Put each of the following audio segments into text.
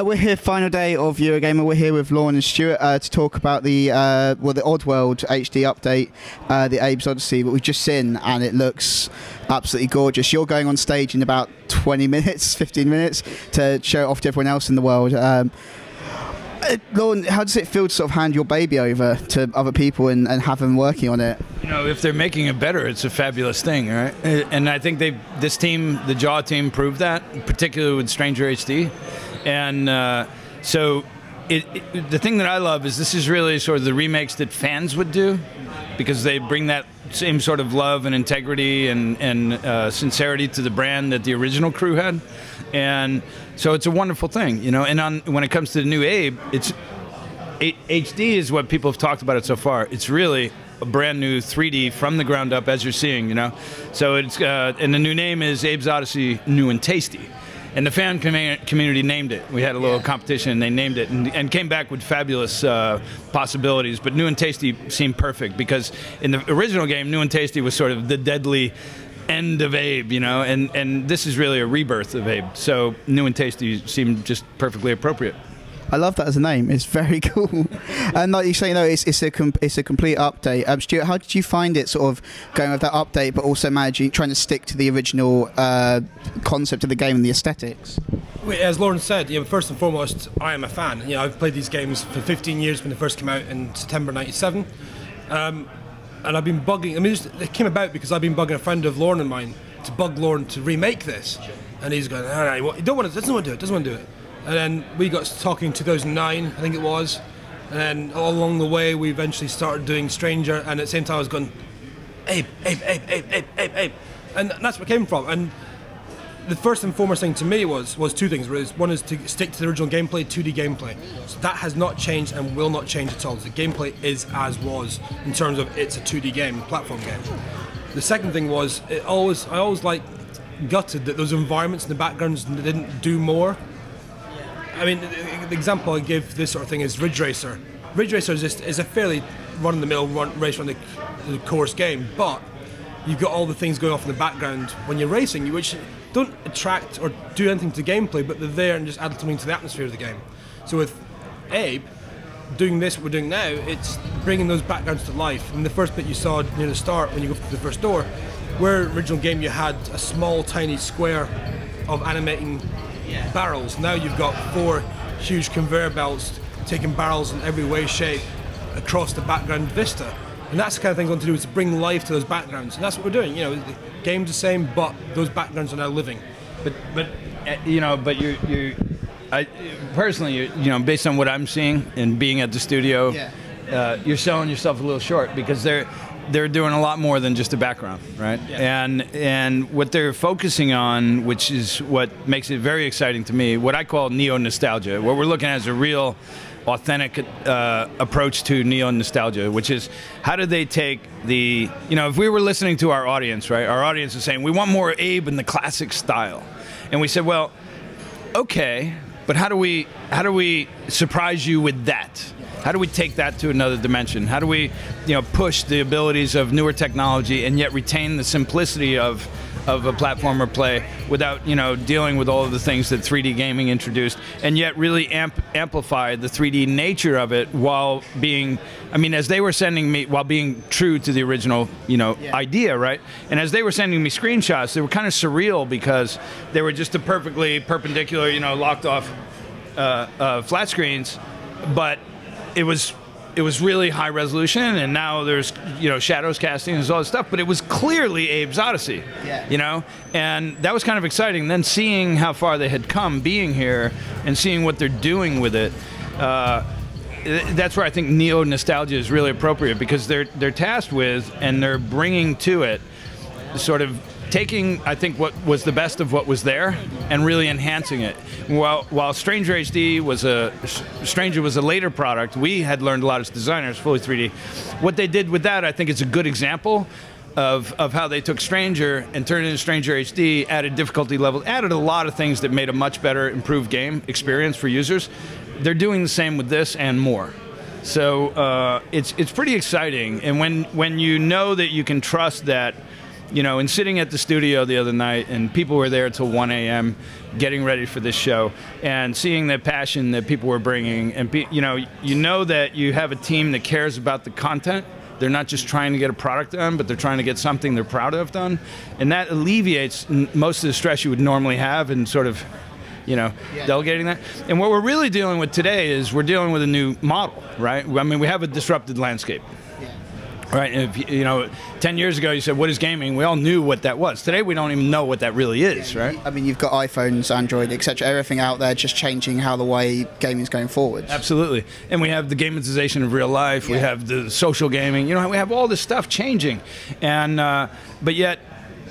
We're here, final day of Eurogamer. We're here with Lorne and Stewart to talk about the the Oddworld HD update, the Abe's Oddysee, but we've just seen, and it looks absolutely gorgeous. You're going on stage in about 20 minutes, 15 minutes to show it off to everyone else in the world. Lorne, how does it feel to sort of hand your baby over to other people and have them working on it? You know, if they're making it better, it's a fabulous thing, right? And I think this team, the Jaw team, proved that, particularly with Stranger HD. And so the thing that I love is this is really sort of the remakes that fans would do, because they bring that same sort of love and integrity and sincerity to the brand that the original crew had. And so it's a wonderful thing, you know. And when it comes to the new Abe, it's HD is what people have talked about it so far. It's really a brand new 3D from the ground up, as you're seeing, you know. So it's and the new name is Abe's Oddysee New and Tasty. And the fan community named it. We had a little competition, and they named it, and came back with fabulous possibilities. But New and Tasty seemed perfect, because in the original game, New and Tasty was sort of the deadly end of Abe, you know, and this is really a rebirth of Abe. So New and Tasty seemed just perfectly appropriate. I love that as a name. It's very cool. And like you say, you know, it's a complete update. Stuart, how did you find it, sort of going with that update, but also trying to stick to the original concept of the game and the aesthetics? As Lorne said, you know, first and foremost, I am a fan. You know, I've played these games for 15 years when they first came out in September '97, and I've been bugging. I mean, it came about because I've been bugging a friend of Lorne and mine to bug Lorne to remake this, and he's going, "All right, well, he doesn't want to do it. Doesn't want to do it." And then we got talking in 2009, I think it was, and then all along the way we eventually started doing Stranger, and at the same time I was going, Abe, Abe, Abe, Abe, Abe, Abe, Abe, and that's where it came from. And the first and foremost thing to me was two things. One is to stick to the original gameplay, 2D gameplay. So that has not changed and will not change at all. The gameplay is as was in terms of it's a 2D game, platform game. The second thing was I always like gutted that those environments in the backgrounds didn't do more. I mean, the example I give this sort of thing is Ridge Racer. Ridge Racer is a fairly run-of-the-mill race on the course game, but you've got all the things going off in the background when you're racing, which don't attract or do anything to gameplay, but they're there and just add something to the atmosphere of the game. So with Abe, doing this, what we're doing now, it's bringing those backgrounds to life. And the first bit you saw near the start, when you go through the first door, where in the original game you had a small, tiny square of animating barrels. Now you've got 4 huge conveyor belts taking barrels in every way, shape across the background vista, and that's the kind of thing I want to do, is to bring life to those backgrounds, and that's what we're doing. You know, the game's the same, but those backgrounds are now living. But you know, but I personally, you know, based on what I'm seeing and being at the studio, you're selling yourself a little short, because they're doing a lot more than just a background, right? Yeah. And what they're focusing on, which is what makes it very exciting to me, what I call neo-nostalgia. What we're looking at is a real, authentic approach to neo-nostalgia, which is, how do they take the, you know, if we were listening to our audience, right? Our audience is saying, we want more Abe in the classic style. And we said, well, okay, but how do we surprise you with that? How do we take that to another dimension? How do we, you know, push the abilities of newer technology and yet retain the simplicity of a platformer play without, you know, dealing with all of the things that 3D gaming introduced, and yet really amplify the 3D nature of it while being, I mean, as they were sending me, while being true to the original, you know, idea, right? And as they were sending me screenshots, they were kind of surreal, because they were just a perfectly perpendicular, you know, locked off flat screens, but it was really high resolution, and now there's, you know, shadows casting and all this stuff, but it was clearly Abe's Oddysee, you know, and that was kind of exciting. Then seeing how far they had come, being here and seeing what they're doing with it, that's where I think neo-nostalgia is really appropriate, because they're tasked with, and they're bringing to it, sort of taking, I think, what was the best of what was there and really enhancing it. While Stranger HD was Stranger was a later product, we had learned a lot as designers, fully 3D. What they did with that, I think, is a good example of how they took Stranger and turned it into Stranger HD, added difficulty level, added a lot of things that made a much better, improved game experience for users. They're doing the same with this and more. So it's pretty exciting, and when you know that you can trust that you know, and sitting at the studio the other night, and people were there till 1 a.m. getting ready for this show, and seeing the passion that people were bringing, and you know that you have a team that cares about the content. They're not just trying to get a product done, but they're trying to get something they're proud of done, and that alleviates most of the stress you would normally have, and sort of, you know, delegating that. And what we're really dealing with today is we're dealing with a new model, right? I mean, we have a disrupted landscape. Right, and if, you know, 10 years ago you said, what is gaming? We all knew what that was. Today we don't even know what that really is, right? I mean, you've got iPhones, Android, etc., everything out there just changing how the way gaming is going forward. Absolutely. And we have the gamification of real life. We have the social gaming. You know, we have all this stuff changing. And, but yet,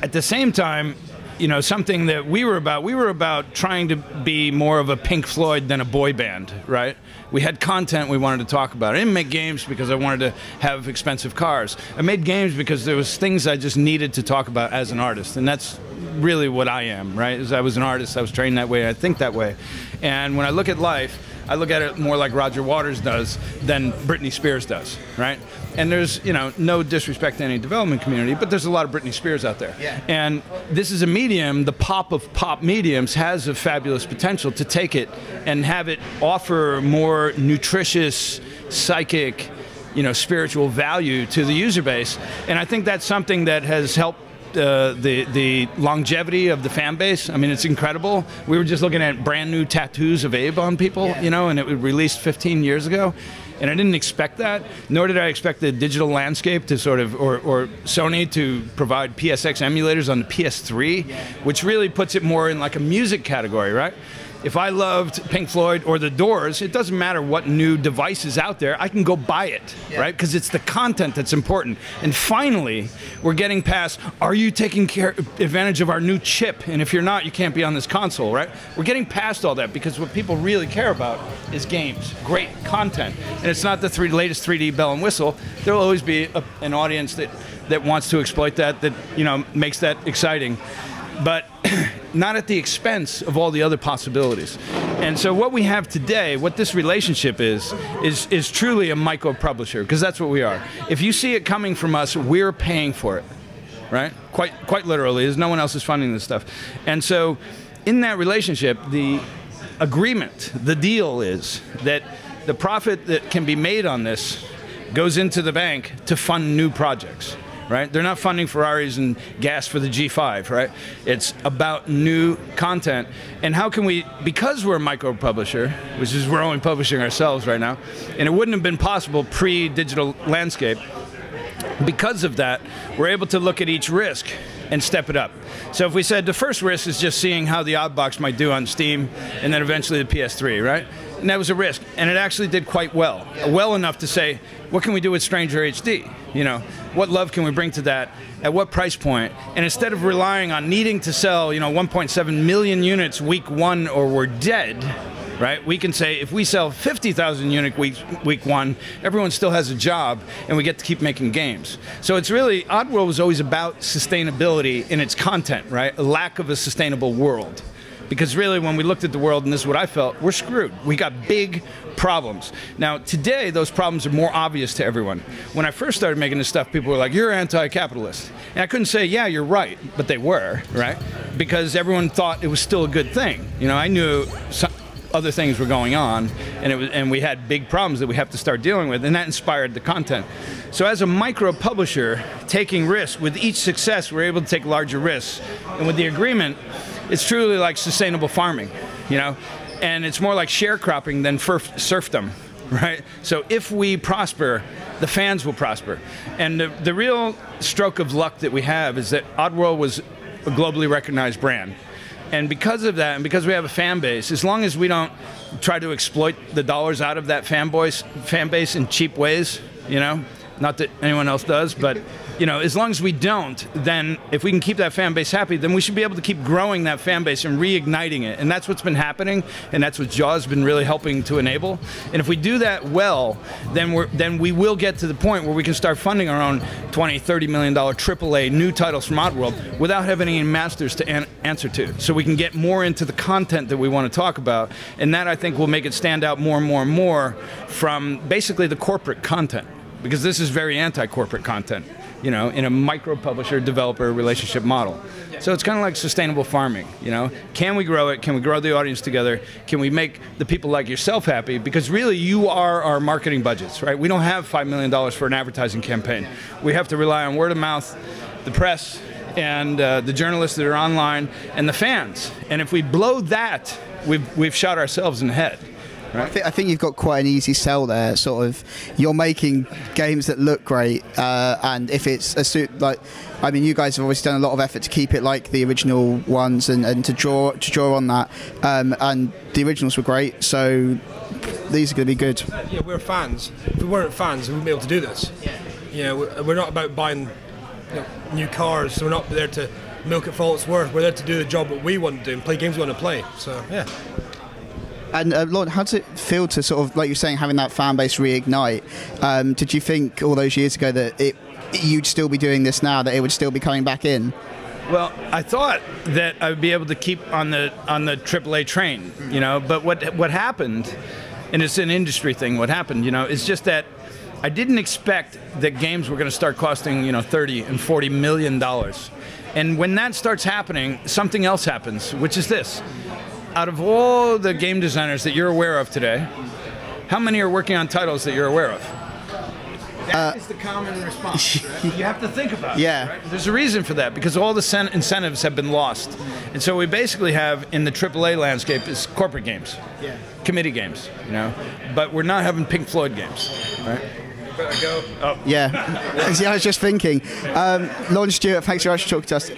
at the same time, you know, something that we were about trying to be more of a Pink Floyd than a boy band, right? We had content we wanted to talk about. I didn't make games because I wanted to have expensive cars. I made games because there was things I just needed to talk about as an artist, and that's really what I am, right? As I was an artist, I was trained that way, I think that way. And when I look at life, I look at it more like Roger Waters does than Britney Spears does, right? And there's, you know, no disrespect to any development community, but there's a lot of Britney Spears out there. Yeah. And this is a medium, the pop of pop mediums has a fabulous potential to take it and have it offer more nutritious, psychic, you know, spiritual value to the user base. And I think that's something that has helped the longevity of the fan base. I mean, it's incredible. We were just looking at brand new tattoos of Abe on people, you know, and it was released 15 years ago. And I didn't expect that, nor did I expect the digital landscape to sort of, or Sony to provide PSX emulators on the PS3, which really puts it more in like a music category, right? If I loved Pink Floyd or The Doors, it doesn't matter what new device is out there, I can go buy it, right? Because it's the content that's important. And finally, we're getting past, are you taking advantage of our new chip? And if you're not, you can't be on this console, right? We're getting past all that because what people really care about is games, great content. And it's not the latest 3D bell and whistle. There'll always be an audience that wants to exploit that, you know, makes that exciting. But not at the expense of all the other possibilities. And so what we have today, what this relationship is truly a micro-publisher, because that's what we are. If you see it coming from us, we're paying for it, right? Quite literally, as no one else is funding this stuff. And so in that relationship, the agreement, the deal is that the profit that can be made on this goes into the bank to fund new projects. Right? They're not funding Ferraris and gas for the G5, right? It's about new content. And how can we, because we're a micro-publisher, which is we're only publishing ourselves right now, and it wouldn't have been possible pre-digital landscape, because of that, we're able to look at each risk and step it up. So if we said the first risk is just seeing how the Oddbox might do on Steam, and then eventually the PS3, right? And that was a risk, and it actually did quite well. Well enough to say, what can we do with Stranger HD? You know, what love can we bring to that? At what price point? And instead of relying on needing to sell, you know, 1.7 million units week one or we're dead, right? We can say if we sell 50,000 units week one, everyone still has a job, and we get to keep making games. So it's really, Oddworld was always about sustainability in its content, right? A lack of a sustainable world. Because really, when we looked at the world, and this is what I felt, we're screwed. We got big problems. Now, today, those problems are more obvious to everyone. When I first started making this stuff, people were like, you're anti-capitalist. And I couldn't say, yeah, you're right, but they were, right? Because everyone thought it was still a good thing. You know, I knew other things were going on, and we had big problems that we have to start dealing with, and that inspired the content. So as a micro-publisher, taking risks, with each success, we're able to take larger risks. And with the agreement, it's truly like sustainable farming, you know? And it's more like sharecropping than serfdom, right? So if we prosper, the fans will prosper. And the real stroke of luck that we have is that Oddworld was a globally recognized brand. And because of that, and because we have a fan base, as long as we don't try to exploit the dollars out of that fan base in cheap ways, you know, not that anyone else does, but you know, as long as we don't, then if we can keep that fan base happy, then we should be able to keep growing that fan base and reigniting it. And that's what's been happening, and that's what Jaw's been really helping to enable. And if we do that well, then we will get to the point where we can start funding our own $20, $30 million AAA new titles from Oddworld without having any masters to answer to. So we can get more into the content that we want to talk about, and that I think will make it stand out more and more and more from basically the corporate content. Because this is very anti-corporate content. you know, in a micro publisher developer relationship model. So it's kind of like sustainable farming, you know. Can we grow it? Can we grow the audience together? Can we make the people like yourself happy? Because really, you are our marketing budgets, right? We don't have $5 million for an advertising campaign. We have to rely on word of mouth, the press, and the journalists that are online, and the fans. And if we blow that, we've shot ourselves in the head. Right. I think you've got quite an easy sell there. Sort of, you're making games that look great, and if it's a suit like, I mean, you guys have obviously done a lot of effort to keep it like the original ones, and to draw on that. And the originals were great, so these are going to be good. Yeah, we're fans. If we weren't fans, we wouldn't be able to do this. You know, we're not about buying new cars. So we're not there to milk it for all it's worth. We're there to do the job that we want to do and play games we want to play. So yeah. And Lorne, how does it feel to sort of, like you're saying, having that fan base reignite? Did you think all those years ago that you'd still be doing this now, that it would still be coming back in? Well, I thought that I would be able to keep on the AAA train, you know. But what happened, and it's an industry thing. What happened, you know, is just that I didn't expect that games were going to start costing, you know, $30 and $40 million. And when that starts happening, something else happens, which is this. Out of all the game designers that you're aware of today, how many are working on titles that you're aware of? That is the common response. Right? You have to think about it. Right? There's a reason for that, because all the incentives have been lost. And so we basically have, in the AAA landscape, is corporate games, committee games, you know. But we're not having Pink Floyd games, right? Go. Oh. Yeah. I was just thinking. Lorne, Stewart, thanks very much for talking to us.